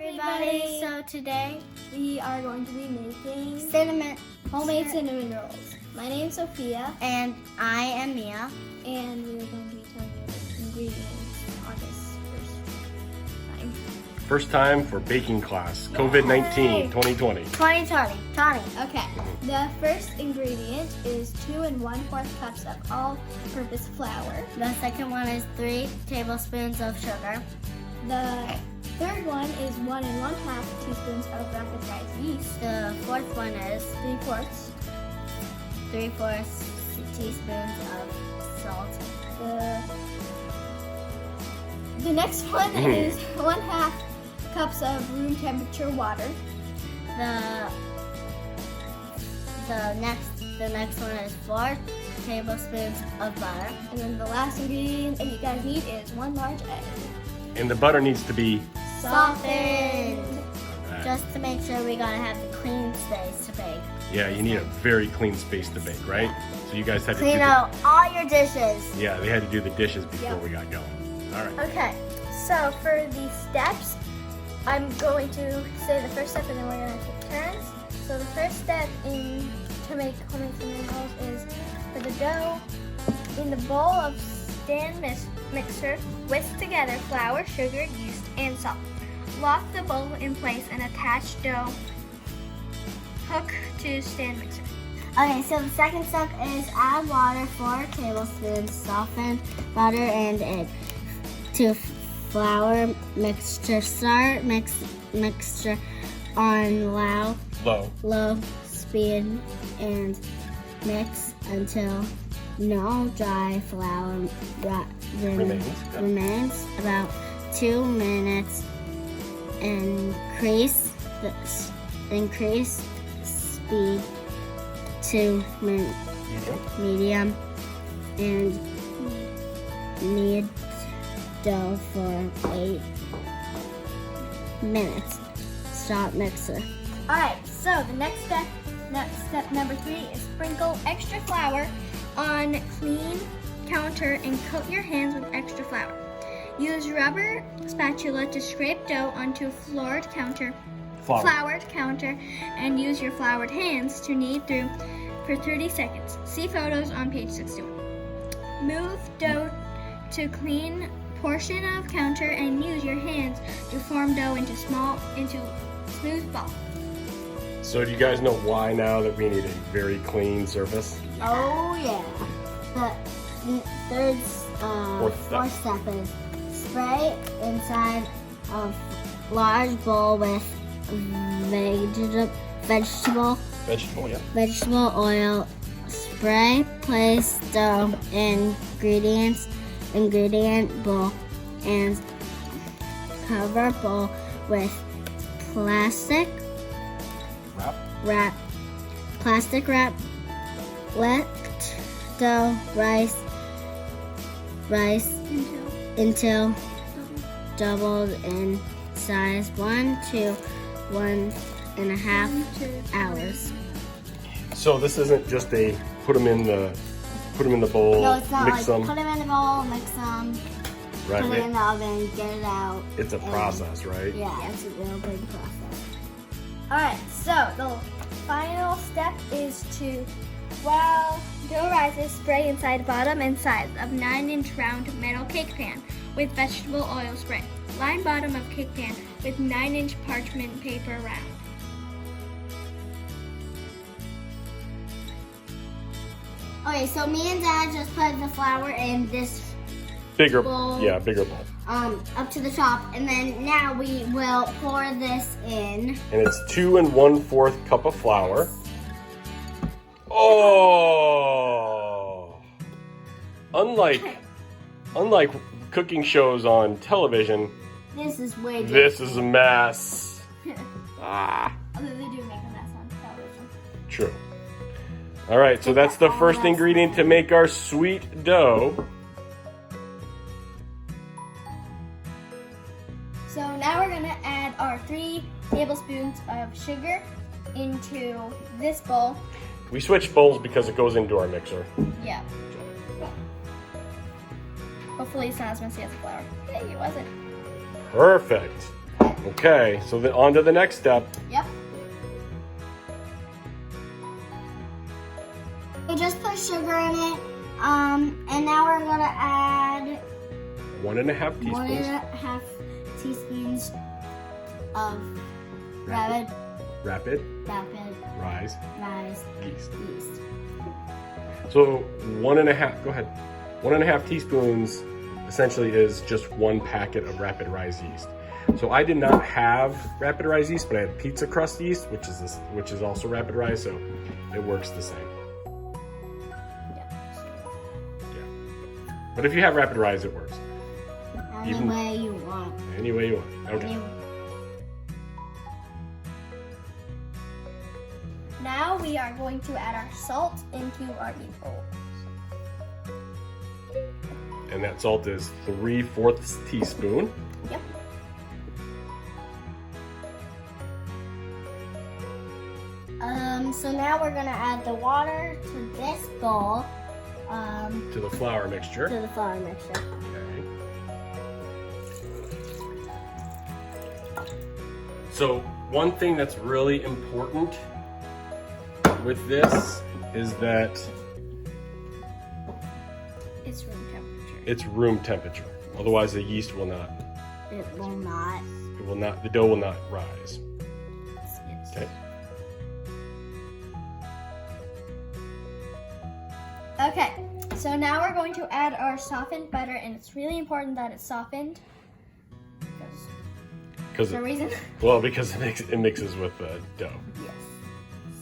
everybody. So today We are going to be making homemade cinnamon rolls. My name's Sophia, and I am Mia. and we're going to be telling you the ingredients on this first time. First time for baking class, COVID-19 2020. 2020. Okay, the first ingredient is 2 1/4 cups of all-purpose flour. The second one is 3 tablespoons of sugar. The third one is 1 1/2 teaspoons of rapid rise yeast. The fourth one is 3/4 teaspoons of salt. The next one is 1/2 cups of room temperature water. The next one is 4 tablespoons of butter. And then the last ingredient that you guys need is 1 large egg. And the butter needs to be Softened. Just to make sure we gotta have the clean space to bake. Yeah, you need a very clean space to bake, right? So you guys had to Clean do out all your dishes. Yeah, they had to do the dishes before Yep. we got going. All right. Okay, so for the steps, I'm going to say the first step and then we're going to take turns. So the first step to make homemade cinnamon rolls is for the dough. In the bowl of stand mixer, whisk together flour, sugar, yeast, and salt. Lock the bowl in place and attach dough hook to stand mixer. Okay, so the second step is add water, 4 tablespoons, soften butter and egg to flour mixture. Start mixture on low speed and mix until no dry flour remains. About 2 minutes. Increase speed to medium and knead dough for 8 minutes. Stop mixer. Alright, so the next step number 3 is sprinkle extra flour on clean counter and coat your hands with extra flour. Use rubber spatula to scrape dough onto a floured counter and use your floured hands to knead through for 30 seconds. See photos on page 61. Move dough to clean portion of counter and use your hands to form dough into smooth balls. So do you guys know why now that we need a very clean surface? Oh yeah. The third fourth step is spray inside of large bowl with vegetable oil. Spray, place dough ingredient bowl and cover bowl with plastic wrap. Let dough rise until doubled in size 1 to 1.5 hours. So this isn't just a put them in the bowl, No, it's not mix like them. put them in the bowl, mix them, Right. put it in the oven, get it out. It's a process, right? Yeah, it's a real big process. Alright, so the final step is to, while dough rises, spray inside bottom and sides of 9-inch round metal cake pan with vegetable oil spray. Line bottom of cake pan with 9-inch parchment paper round. Okay, so me and Dad just put the flour in this Bigger bowl. Yeah, bigger bowl. Up to the top, and then now we will pour this in. And it's 2 1/4 cup of flour. Oh! Unlike cooking shows on television, This is way big. this is a mess. Ah, Although they do make a mess on television. true. All right, so that's the first ingredient to make our sweet dough. So now we're gonna add our 3 tablespoons of sugar into this bowl. We switched bowls because it goes into our mixer. Yeah. Hopefully it's not as messy as the flour. Hey, it wasn't. Perfect. Okay, so then on to the next step. Yep. We just put sugar in it. And now we're gonna add 1.5 teaspoons. 1.5 teaspoons of rapid rise yeast. So 1.5. Go ahead. 1.5 teaspoons essentially is just 1 packet of rapid rise yeast. So I did not have rapid rise yeast, but I had pizza crust yeast, which is also rapid rise, so it works the same. But if you have rapid rise, it works. Any way you want. Any way you want. Okay. Now we are going to add our salt into our meat bowl. And that salt is 3/4 teaspoon. Yep. So now we're gonna add the water to this bowl. To the flour mixture. To the flour mixture. Okay. So one thing that's really important with this is that It's room temperature. it's room temperature. Otherwise the yeast will not. It will not. It will not. The dough will not rise. Okay. Okay, so now we're going to add our softened butter, and it's really important that it's softened. Because For a reason? well, because it mixes with the dough. Yes.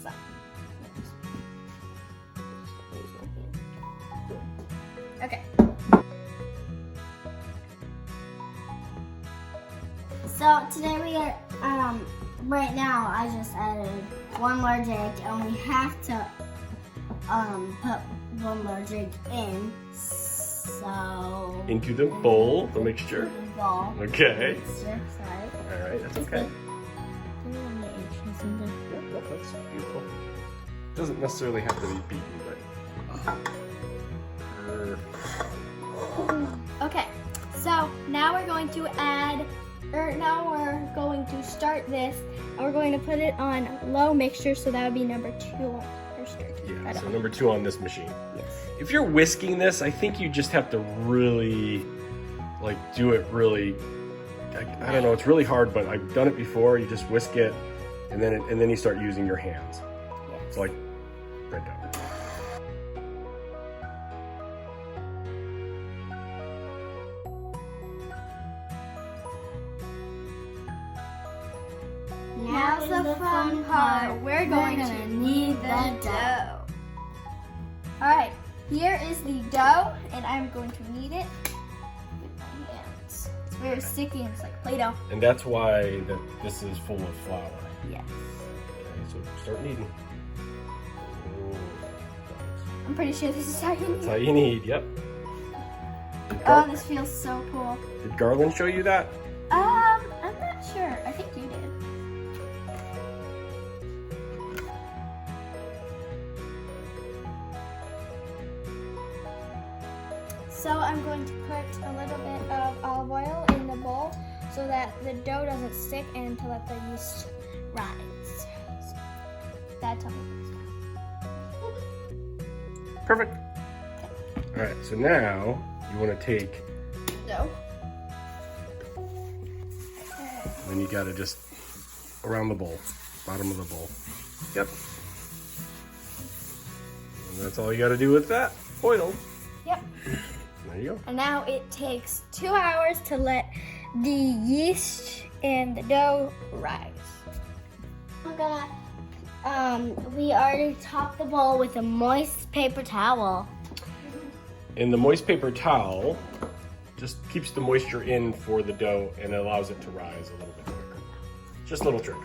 So. Okay. So today we are, right now I just added 1 large egg, and we have to put 1 large egg in. So Into the bowl, the mixture. the bowl. Okay. Mixture, sorry. All right, that's okay. Yeah. Yep, that's beautiful. Doesn't necessarily have to be beaten, but. Okay, so now we're going to now we're going to start this, and we're going to put it on low mixture, so that would be number 2 on our start. Yeah, so number 2 on this machine. Yes. If you're whisking this, I think you just have to really, do it really. I don't know. It's really hard, but I've done it before. You just whisk it, and then you start using your hands. Yes. It's like bread dough. Now's the fun part. We're going to need the dough. Alright, here is the dough, and I'm going to knead it with my hands. It's very sticky and it's like Play-Doh. And that's why this is full of flour. Yes. Okay, so start kneading. Oh, I'm pretty sure this is how you that's knead how it. you knead. Yep. Oh, this feels so cool. Did Garland show you that? I'm not sure. I think you did. So I'm going to put a little bit of olive oil in the bowl so that the dough doesn't stick and to let the yeast rise. So that's how Perfect. All right, so now you want to take, dough. then you got to just around the bowl, bottom of the bowl. Yep. And that's all you got to do with that oil. Yep. There you go. And now it takes 2 hours to let the yeast and the dough rise. We're gonna, we already topped the bowl with a moist paper towel. And the moist paper towel just keeps the moisture in for the dough and allows it to rise a little bit quicker. Just a little trick.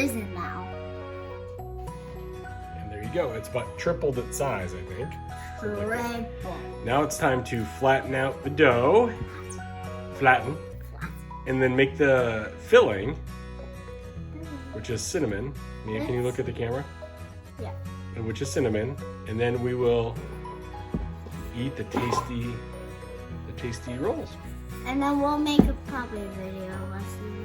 risen now. And there you go. It's about tripled its size, I think. Triple. Now it's time to flatten out the dough. Flatten. And then make the filling, which is cinnamon. Mia, can you look at the camera? Yeah. And which is cinnamon. And then we will eat the tasty rolls. And then we'll make probably a video lesson.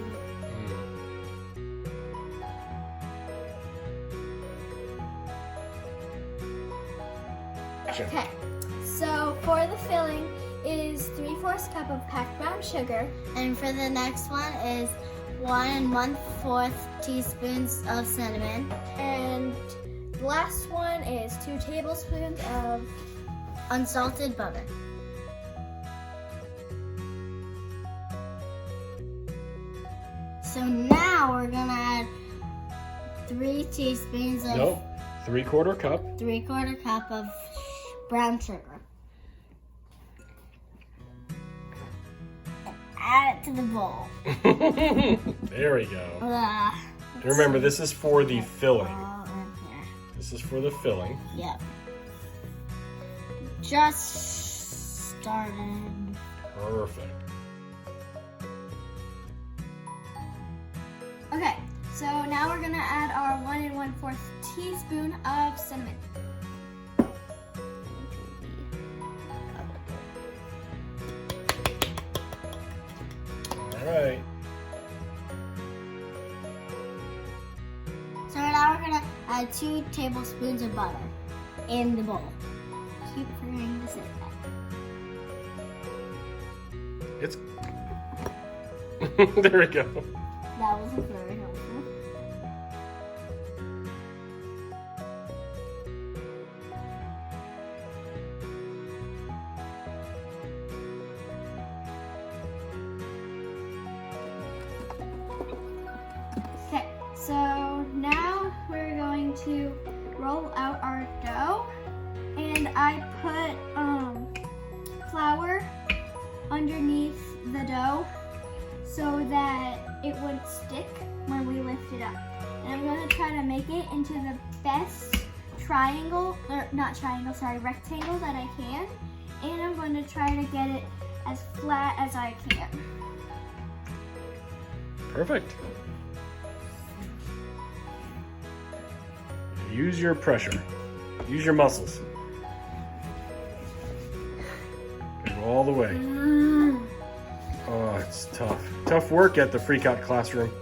Okay, so for the filling is 3/4 cup of packed brown sugar. And for the next one is 1 1/4 teaspoons of cinnamon. And the last one is 2 tablespoons of Unsalted butter. So now we're gonna add 3 teaspoons of Nope. 3/4 cup. 3/4 cup of brown sugar. And add it to the bowl. There we go. Ugh. And remember, this is for the filling. All in here. This is for the filling. Yep. Just started. Perfect. Okay, so now we're gonna add our 1 1/4 teaspoon of cinnamon. All right. So now we're gonna add 2 tablespoons of butter in the bowl. Keep forgetting to say that. It's. There we go. That wasn't very helpful. Okay, so now we're going to roll out our dough, and I put flour underneath the dough so that it would stick when we lift it up. And I'm going to try to make it into the best rectangle that I can, and I'm going to try to get it as flat as I can. Perfect. Use your pressure. Use your muscles. Go all the way. Oh, it's tough. Tough work at the Freak Out classroom.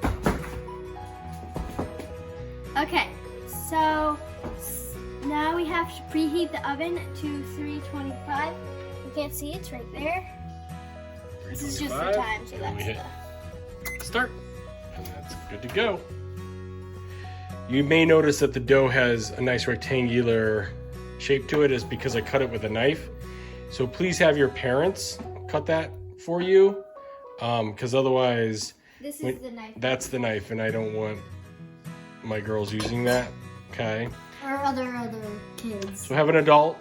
Okay, so now we have to preheat the oven to 325. You can't see it's right there. This is just the time, so And that's we hit the... start. And that's good to go. You may notice that the dough has a nice rectangular shape to it is because I cut it with a knife. So please have your parents cut that for you. Because otherwise, This is the knife. that's the knife, and I don't want my girls using that. Okay. Or other kids So have an adult.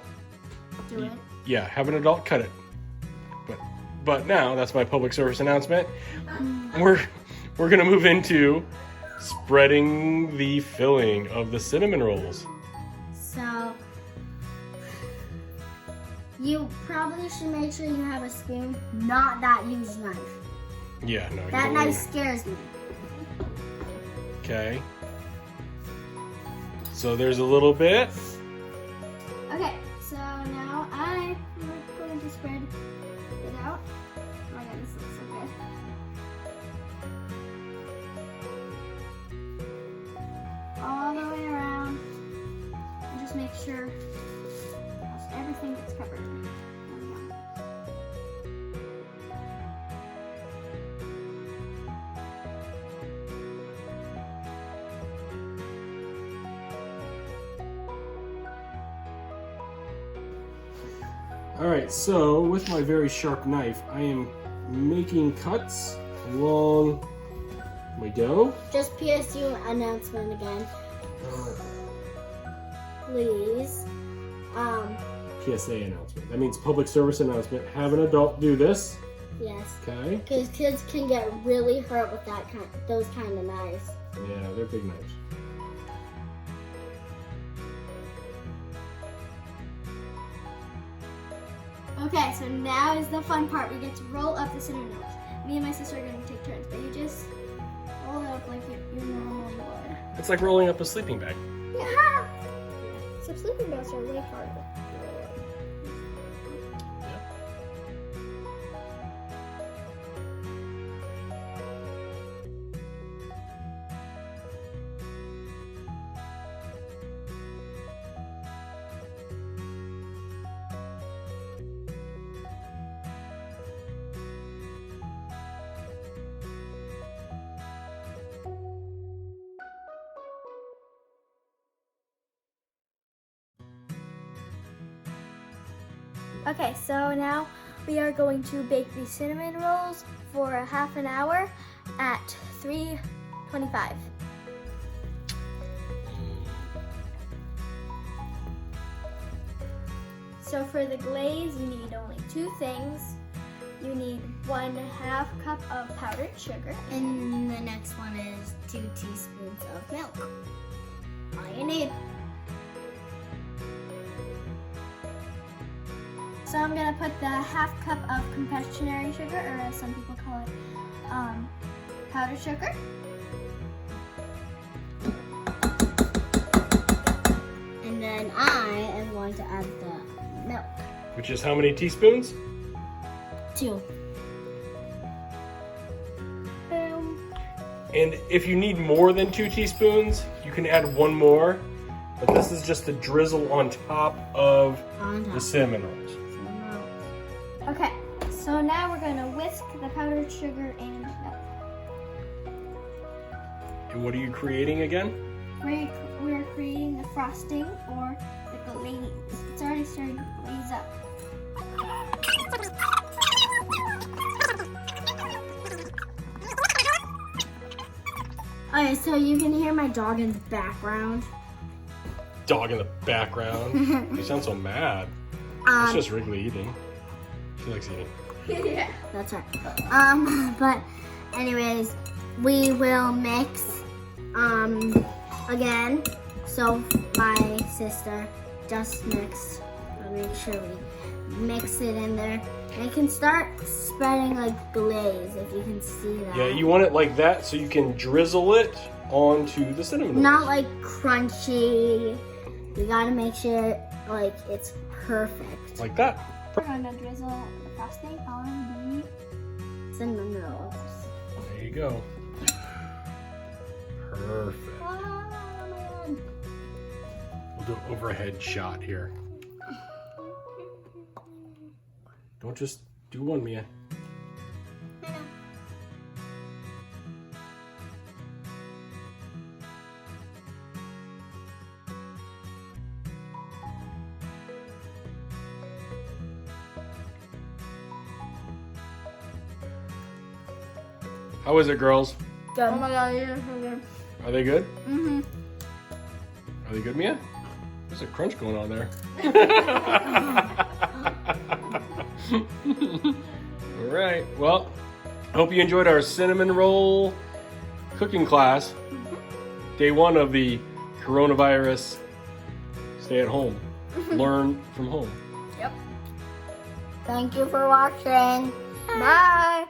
do it. Yeah, have an adult cut it. But now that's my public service announcement. We're gonna move into spreading the filling of the cinnamon rolls. So you probably should make sure you have a spoon, not that huge knife. Yeah, no. you That don't knife want- scares me. Okay. So there's a little bit. Okay, so now I'm going to spread it out. Oh my god, this looks so good. All the way around. And just make sure almost everything gets covered. There we go. All right, so with my very sharp knife, I am making cuts along my dough. Just PSU announcement again. Please. PSA announcement. That means public service announcement. Have an adult do this. Yes. Okay. Because kids can get really hurt with those kind of knives. Yeah, they're big knives. Okay, so now is the fun part. We get to roll up the cinnamon rolls. Me and my sister are going to take turns, but you just roll it up like you normally would. It's like rolling up a sleeping bag. Yeah. So sleeping bags are way harder. Okay, so now we are going to bake these cinnamon rolls for a half an hour at 325. So for the glaze, you need only 2 things. You need 1/2 cup of powdered sugar. And the next one is 2 teaspoons of milk. All you need. So I'm gonna put the 1/2 cup of confectionery sugar, or as some people call it, powdered sugar. And then I am going to add the milk. Which is how many teaspoons? 2. Boom. And if you need more than 2 teaspoons, you can add 1 more. But this is just a drizzle on top of On top. the cinnamon rolls. Okay, so now we're gonna whisk the powdered sugar and milk. And what are you creating again? We're creating the frosting or the glaze. It's already starting to glaze up. Okay, so you can hear my dog in the background. Dog in the background. You sound so mad. It's just Wrigley eating. She likes eating. Yeah. That's right. But anyways, we will mix again. So my sister just mixed. I'll make sure we mix it in there. And it can start spreading like glaze, if you can see that. Yeah, you want it like that so you can drizzle it onto the cinnamon rolls. Not like crunchy. You gotta make sure like it's perfect. Like that. We're gonna drizzle the frosting on the Cinnamon rolls. There you go. Perfect. We'll do an overhead shot here. Don't just do one, Mia. How is it, girls? Good. Oh my god, you're so good. Are they good? Mm-hmm. Are they good, Mia? There's a crunch going on there. All right. Well, I hope you enjoyed our cinnamon roll cooking class. Day 1 of the coronavirus stay at home. Learn from home. Yep. Thank you for watching. Bye.